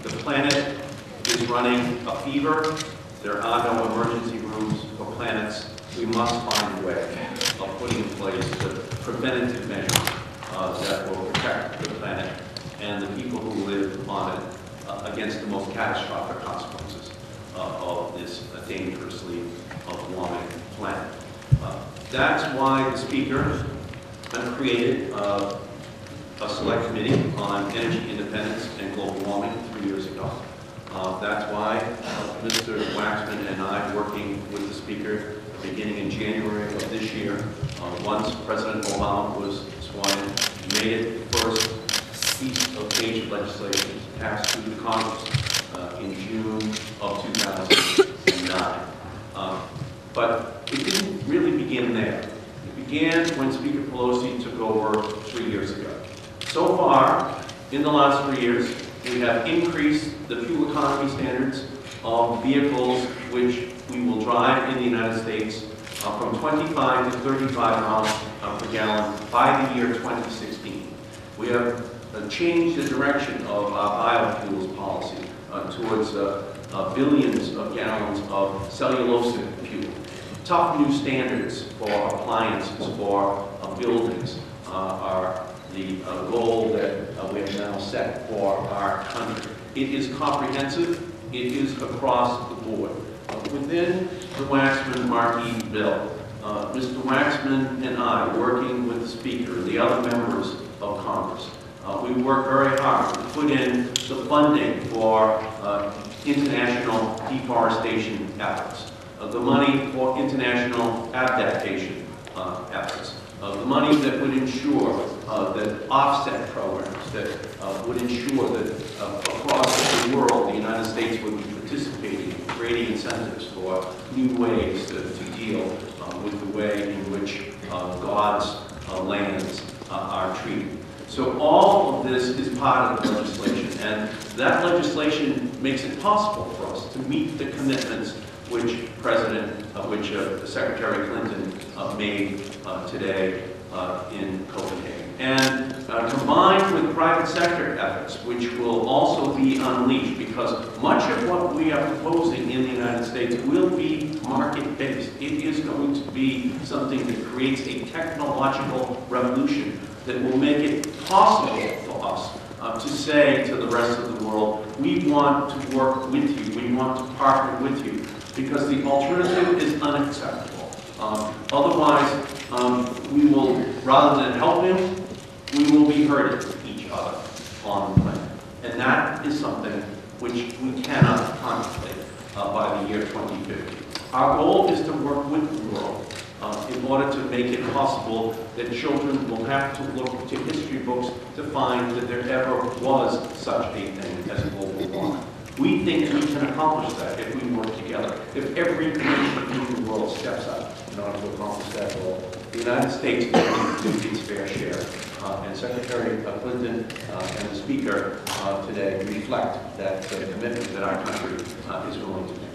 The planet is running a fever. There are no emergency rooms for planets. We must find a way of putting in place the preventative measures that will protect the planet and the people who live on it against the most catastrophic consequences of this dangerously warming planet. That's why the Speaker created a select committee on energy independence and global warming 3 years ago. That's why Mr. Waxman and I, working with the Speaker beginning in January of this year, once President Obama was sworn in, made it the first piece of major legislation passed through the Congress in June of 2009. But it didn't really begin there. It began when Speaker Pelosi took over 3 years ago. So far, in the last 3 years, we have increased the fuel economy standards of vehicles which we will drive in the United States from 25 to 35 miles per gallon by the year 2016. We have changed the direction of our biofuels policy towards billions of gallons of cellulosic fuel. Tough new standards for appliances, for buildings are the goal that we have now set for our country. It is comprehensive. It is across the board. Within the Waxman-Markey bill, Mr. Waxman and I, working with the Speaker and the other members of Congress, we worked very hard to put in the funding for international deforestation efforts, the money for international adaptation efforts, the money that would ensure that offset programs that would ensure that across the world the United States would be participating in creating incentives for new ways to deal with the way in which God's lands are treated. So all of this is part of the legislation, and that legislation makes it possible for us to meet the commitments which Secretary Clinton made today in Copenhagen. And combined with private sector efforts, which will also be unleashed, because much of what we are proposing in the United States will be market-based. It is going to be something that creates a technological revolution that will make it possible for us to say to the rest of the world, we want to work with you, we want to partner with you, because the alternative is unacceptable. Otherwise, we will, rather than help him, we will be hurting each other on the planet. And that is something which we cannot contemplate by the year 2050. Our goal is to work with the world in order to make it possible that children will have to look to history books to find that there ever was such a thing as global warming. We think we can accomplish that if we work together. If every nation in the world steps up in order to accomplish that goal, the United States is going to do its fair share. And Secretary Clinton and the Speaker today reflect that commitment that our country is willing to do.